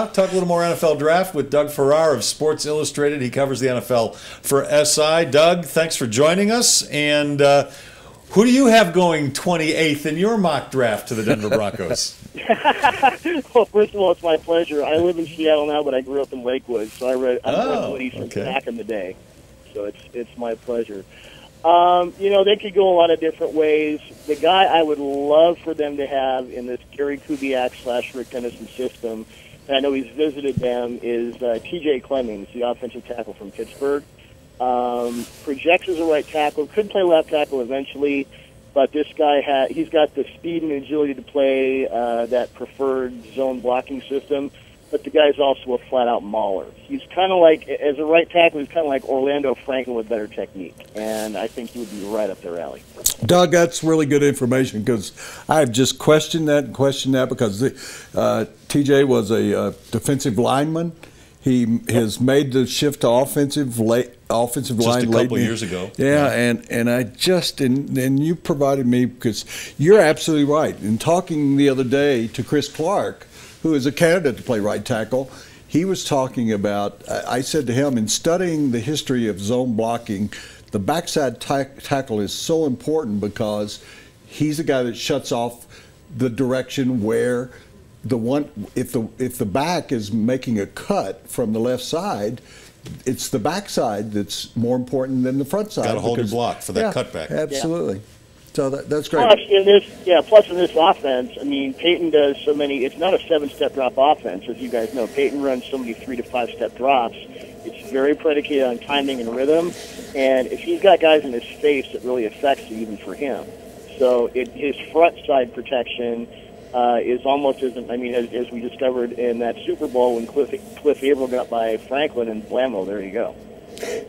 out. Talk a little more NFL draft with Doug Farrar of Sports Illustrated. He covers the NFL for SI. Doug, thanks for joining us. And who do you have going 28th in your mock draft to the Denver Broncos? Well, first of all, it's my pleasure. I live in Seattle now, but I grew up in Lakewood, so I'm Lakewood since back in the day. So it's my pleasure. They could go a lot of different ways. The guy I would love for them to have in this Gary Kubiak / Rick Dennison system, and I know he's visited them, is T.J. Clemmings, the offensive tackle from Pittsburgh. Projects as a right tackle, could play left tackle eventually, but this guy he's got the speed and agility to play that preferred zone blocking system. But the guy's also a flat-out mauler. He's kind of like, as a right tackle, he's kind of like Orlando Franklin with better technique. And I think he would be right up their alley. Doug, that's really good information because I've just questioned that because TJ was a defensive lineman. He has made the shift to offensive line just a couple years ago. Yeah, and I just and you provided me because you're absolutely right. In talking the other day to Chris Clark, who is a candidate to play right tackle, he was talking about, I said to him, in studying the history of zone blocking, the backside tackle is so important because he's a guy that shuts off the direction where if the back is making a cut from the left side, it's the backside that's more important than the front side. Got to hold your block for that cutback. Absolutely. Yeah. So that's great. Plus in this offense, I mean, Peyton does so many. It's not a 7-step drop offense, as you guys know. Peyton runs so many 3 to 5 step drops. It's very predicated on timing and rhythm. And if he's got guys in his face, it really affects it even for him. So his front side protection is almost as we discovered in that Super Bowl when Cliff Averill got by Franklin and blammo. There you go.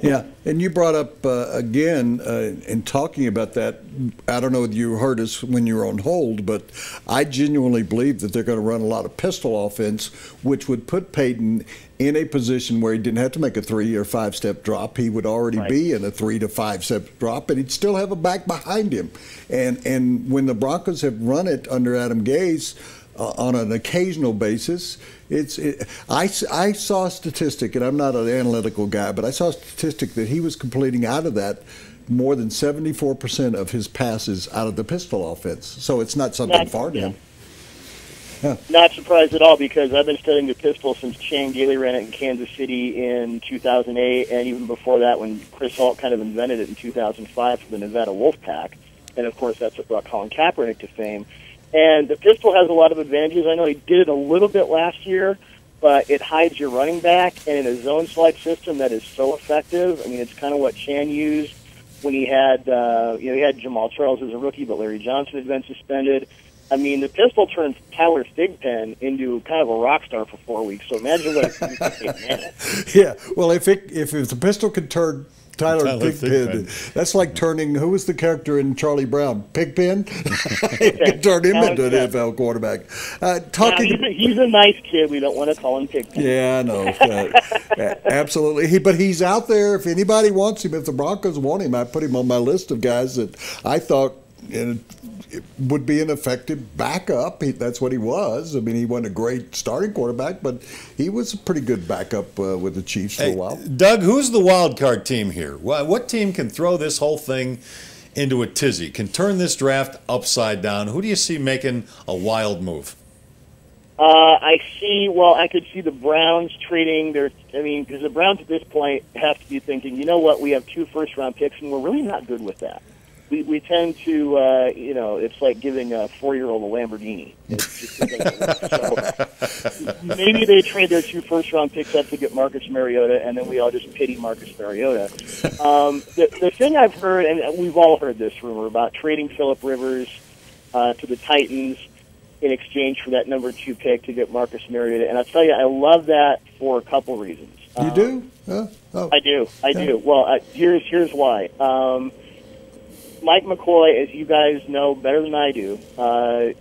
Yeah, and you brought up again in talking about that, I don't know if you heard us when you were on hold, but I genuinely believe that they're going to run a lot of pistol offense, which would put Peyton in a position where he didn't have to make a 3 or 5 step drop. He would already be in a 3 to 5 step drop, and he'd still have a back behind him. And when the Broncos have run it under Adam Gase, on an occasional basis, I saw a statistic, and I'm not an analytical guy, but I saw a statistic that he was completing out of that more than 74% of his passes out of the pistol offense. So it's not something far to him. Yeah. Not surprised at all because I've been studying the pistol since Shane Gailey ran it in Kansas City in 2008, and even before that when Chris Holt kind of invented it in 2005 for the Nevada Wolfpack. And, of course, that's what brought Colin Kaepernick to fame. And the pistol has a lot of advantages. I know he did it a little bit last year, but it hides your running back. And in a zone slide system that is so effective, I mean, it's kind of what Chan used when he had, he had Jamal Charles as a rookie, but Larry Johnson had been suspended. I mean, the pistol turns Tyler Thigpen into kind of a rock star for 4 weeks. So imagine what it can do for 8 minutes. Yeah, well, if the pistol could turn Tyler Thigpen. That's like turning, who was the character in Charlie Brown? Pigpen? You can turn him into an NFL quarterback. He's a nice kid. We don't want to call him Pigpen. Yeah, I know. Absolutely. But he's out there. If anybody wants him, if the Broncos want him, I put him on my list of guys that I thought would be an effective backup. That's what he was. I mean, he wasn't a great starting quarterback, but he was a pretty good backup with the Chiefs for a while. Doug, who's the wild card team here? What team can throw this whole thing into a tizzy, can turn this draft upside down? Who do you see making a wild move? I could see the Browns trading because the Browns at this point have to be thinking, you know what, we have 2 first-round picks, and we're really not good with that. We tend to, it's like giving a 4-year-old a Lamborghini. So maybe they trade their 2 first-round picks up to get Marcus Mariota, and then we all just pity Marcus Mariota. The thing I've heard, and we've all heard this rumor, about trading Phillip Rivers to the Titans in exchange for that number 2 pick to get Marcus Mariota. And I'll tell you, I love that for a couple reasons. You do? I do. Well, here's why. Mike McCoy, as you guys know better than I do,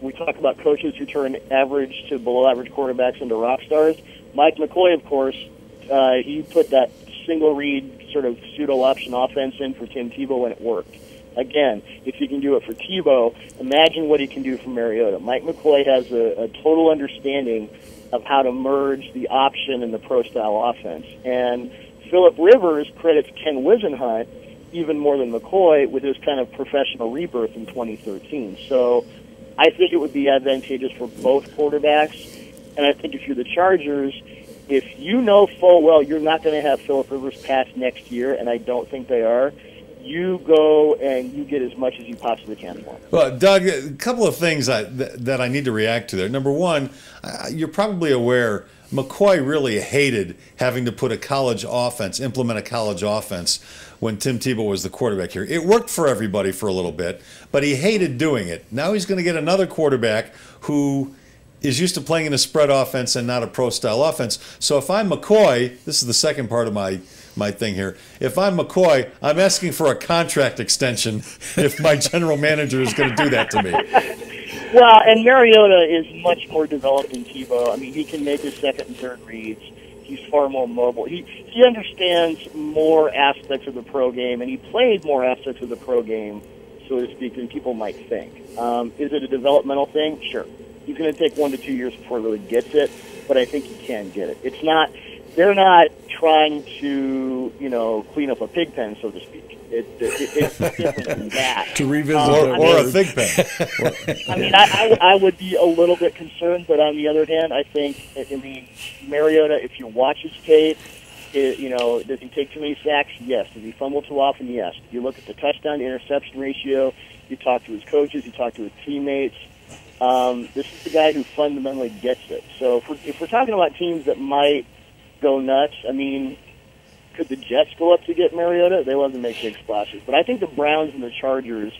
we talk about coaches who turn average to below-average quarterbacks into rock stars. Mike McCoy, of course, he put that single-read sort of pseudo-option offense in for Tim Tebow, and it worked. Again, if he can do it for Tebow, imagine what he can do for Mariota. Mike McCoy has a total understanding of how to merge the option and the pro-style offense. And Phillip Rivers credits Ken Wisenhunt even more than McCoy with his kind of professional rebirth in 2013. So I think it would be advantageous for both quarterbacks. And I think if you're the Chargers, if you know full well you're not going to have Phillip Rivers pass next year, and I don't think they are, you go and you get as much as you possibly can for him. Well, Doug, a couple of things that I need to react to there. Number one, you're probably aware McCoy really hated having to put implement a college offense when Tim Tebow was the quarterback here. It worked for everybody for a little bit, but he hated doing it. Now he's going to get another quarterback who is used to playing in a spread offense and not a pro-style offense. So if I'm McCoy, this is the second part of my thing here. If I'm McCoy, I'm asking for a contract extension if my general manager is going to do that to me. Well, and Mariota is much more developed than Tebow. I mean, he can make his second and third reads. He's far more mobile. He understands more aspects of the pro game, and he played more aspects of the pro game, so to speak, than people might think. Is it a developmental thing? Sure. He's going to take 1 to 2 years before he really gets it, but I think he can get it. It's not. They're not trying to, clean up a pig pen, so to speak. It's different than that. To revisit or a fig pen. I mean, I would be a little bit concerned, but on the other hand, I think, Mariota, if you watch his tape, does he take too many sacks? Yes. Does he fumble too often? Yes. If you look at the touchdown-to-interception ratio, you talk to his coaches, you talk to his teammates, this is the guy who fundamentally gets it. So if we're talking about teams that might go nuts, I mean, could the Jets go up to get Mariota? They love to make big splashes. But I think the Browns and the Chargers,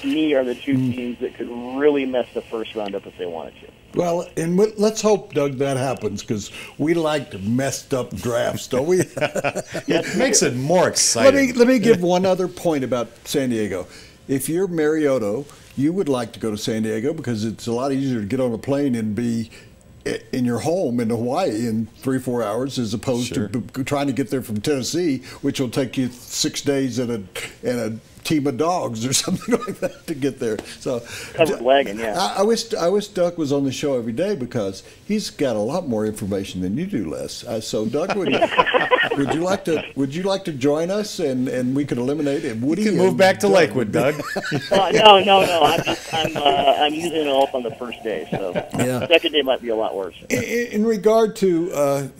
to me, are the two teams that could really mess the first round up if they wanted to. Well, and let's hope, Doug, that happens, because we like messed up drafts, don't we? It makes it more exciting. Let me give one other point about San Diego. If you're Mariota, you would like to go to San Diego because it's a lot easier to get on a plane and be in your home in Hawaii in 3-4 hours as opposed to trying to get there from Tennessee, which will take you 6 days and a team of dogs or something like that to get there. So covered wagon, yeah. I wish Doug was on the show every day because he's got a lot more information than you do, Les. So Doug, would you like to join us and we could eliminate it? You can move back to Lakewood, Doug. No. I'm using it off on the first day, so the second day might be a lot worse. In regard to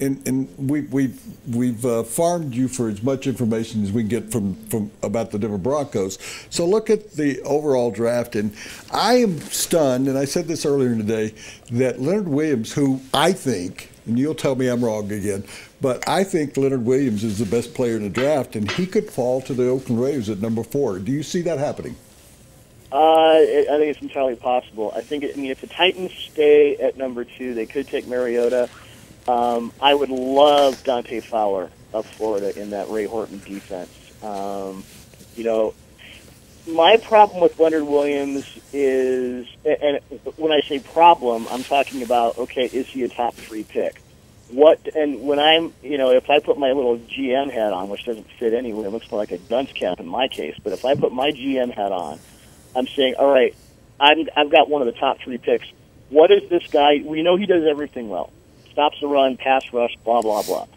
we've farmed you for as much information as we can get from about the Denver Broncos. So look at the overall draft, and I am stunned, and I said this earlier in the day, that Leonard Williams, who I think, and you'll tell me I'm wrong again, but I think Leonard Williams is the best player in the draft, and he could fall to the Oakland Raiders at number 4. Do you see that happening? I think it's entirely possible. I think, if the Titans stay at number 2, they could take Mariota. I would love Dante Fowler of Florida in that Ray Horton defense. My problem with Leonard Williams is, and when I say problem, I'm talking about, okay, is he a top 3 pick? And when I'm, if I put my little GM hat on, which doesn't fit anyway, it looks more like a dunce cap in my case, but if I put my GM hat on, I'm saying, all right, I've got one of the top 3 picks. What is this guy? We know he does everything well. Stops the run, pass rush, blah, blah, blah.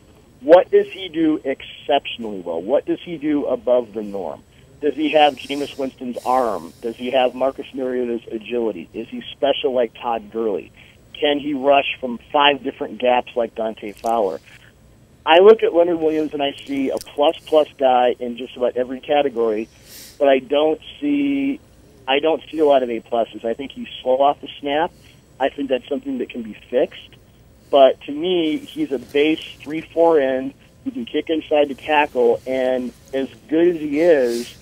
What does he do exceptionally well? What does he do above the norm? Does he have Jameis Winston's arm? Does he have Marcus Mariota's agility? Is he special like Todd Gurley? Can he rush from 5 different gaps like Dante Fowler? I look at Leonard Williams and I see a plus guy in just about every category, but I don't see a lot of A+. I think he's slow off the snap. I think that's something that can be fixed. But to me, he's a base 3-4 end who can kick inside the tackle, and as good as he is,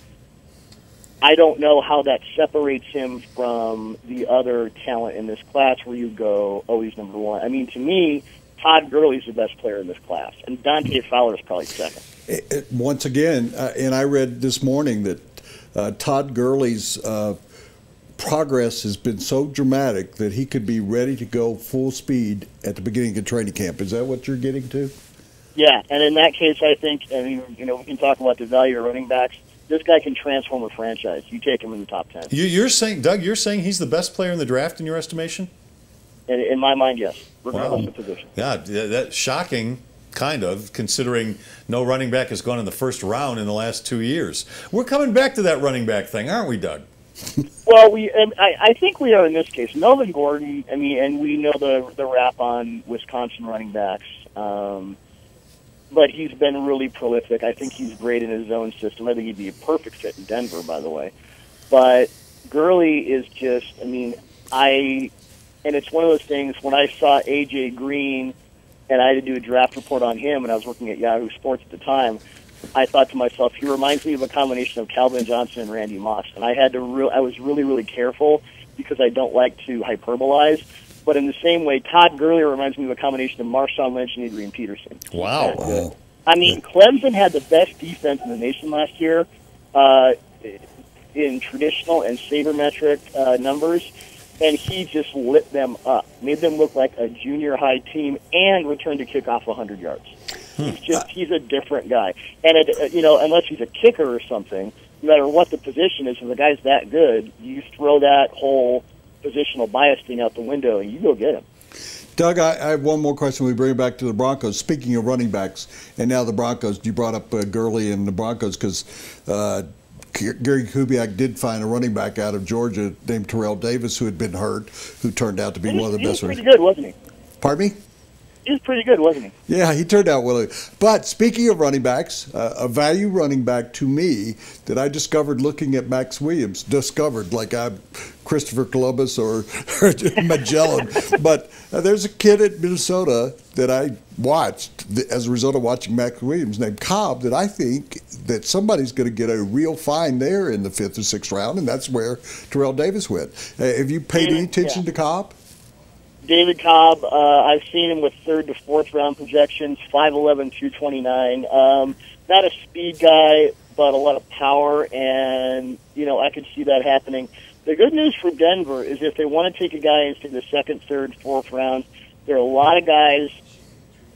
I don't know how that separates him from the other talent in this class where you go, oh, he's number 1. I mean, to me, Todd Gurley's the best player in this class, and Dante Fowler is probably second. Once again, and I read this morning that Todd Gurley's progress has been so dramatic that he could be ready to go full speed at the beginning of training camp. Is that what you're getting to? Yeah, and in that case, I think, we can talk about the value of running backs. this guy can transform a franchise. You take him in the top 10. You're saying, Doug, you're saying he's the best player in the draft in your estimation? In my mind, yes, regardless of position. Yeah, that's shocking, kind of, considering no running back has gone in the first round in the last 2 years. We're coming back to that running back thing, aren't we, Doug? Well, I think we are in this case. Melvin Gordon, I mean, and we know the rap on Wisconsin running backs, but he's been really prolific. I think he's great in his own system. I think he'd be a perfect fit in Denver, by the way. But Gurley is just, I mean, and it's one of those things, when I saw A.J. Green and I had to do a draft report on him, and I was working at Yahoo Sports at the time, I thought to myself, he reminds me of a combination of Calvin Johnson and Randy Moss. And I was really, really careful because I don't like to hyperbolize. But in the same way, Todd Gurley reminds me of a combination of Marshawn Lynch and Adrian Peterson. Wow. I mean, Clemson had the best defense in the nation last year in traditional and sabermetric numbers. And he just lit them up, made them look like a junior high team, and returned to kick off 100 yards. He's a different guy. And, unless he's a kicker or something, no matter what the position is, if the guy's that good, you throw that whole positional bias thing out the window and you go get him. Doug, I have one more question. We bring it back to the Broncos. Speaking of running backs, and now the Broncos, you brought up Gurley and the Broncos because Gary Kubiak did find a running back out of Georgia named Terrell Davis who had been hurt, who turned out to be one of the best. He was pretty good, wasn't he? Pardon me? He was pretty good, wasn't he? Yeah, he turned out well. But speaking of running backs, a value running back to me that I discovered looking at Max Williams, like I'm Christopher Columbus or Magellan. But there's a kid at Minnesota that I watched as a result of watching Max Williams named Cobb that I think that somebody's going to get a real find there in the 5th or 6th round, and that's where Terrell Davis went. Have you paid any attention to Cobb? David Cobb, I've seen him with 3rd to 4th round projections, 5'11", 229. Not a speed guy, but a lot of power, and, I could see that happening. The good news for Denver is if they want to take a guy into the 2nd, 3rd, 4th round, there are a lot of guys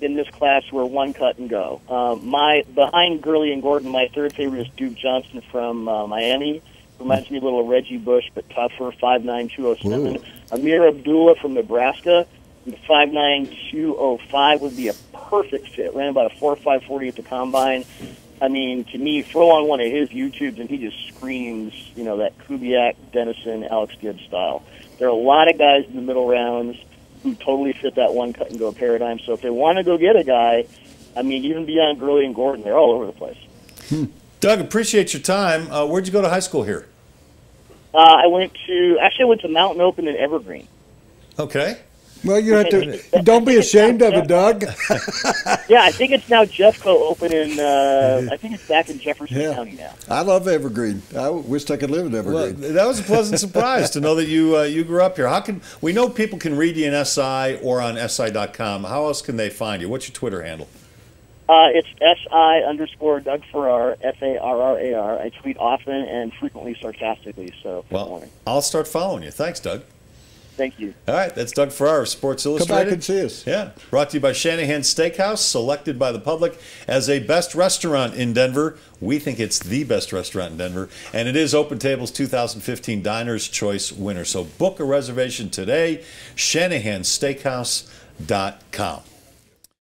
in this class who are one cut and go. Behind Gurley and Gordon, my 3rd favorite is Duke Johnson from Miami. Reminds me a little Reggie Bush, but tougher, 5'9", 207. Amir Abdullah from Nebraska, 5'9", 205 would be a perfect fit. Ran about a 4.5 40 at the combine. I mean, to me, throw on one of his YouTubes and he just screams, that Kubiak, Dennison, Alex Gibbs style. There are a lot of guys in the middle rounds who totally fit that one cut and go paradigm. So if they want to go get a guy, I mean, even beyond Gurley and Gordon, they're all over the place. Doug, appreciate your time. Where'd you go to high school here? I went to Mountain Open in Evergreen. Okay. Well, you have to. Don't be ashamed of it, Doug. Yeah, I think it's now Jeffco Open in. I think it's back in Jefferson County now. I love Evergreen. I wished I could live in Evergreen. Well, that was a pleasant surprise to know that you grew up here. How can we know people can read you in SI or on SI.com? How else can they find you? What's your Twitter handle? It's SI_Doug Farrar, Farrar. I tweet often and frequently sarcastically. So, I'll start following you. Thanks, Doug. Thank you. All right, that's Doug Farrar of Sports Illustrated. Come back and see us. Yeah, brought to you by Shanahan Steakhouse, selected by the public as a best restaurant in Denver. We think it's the best restaurant in Denver, and it is Open Table's 2015 Diner's Choice winner. So book a reservation today, shanahansteakhouse.com.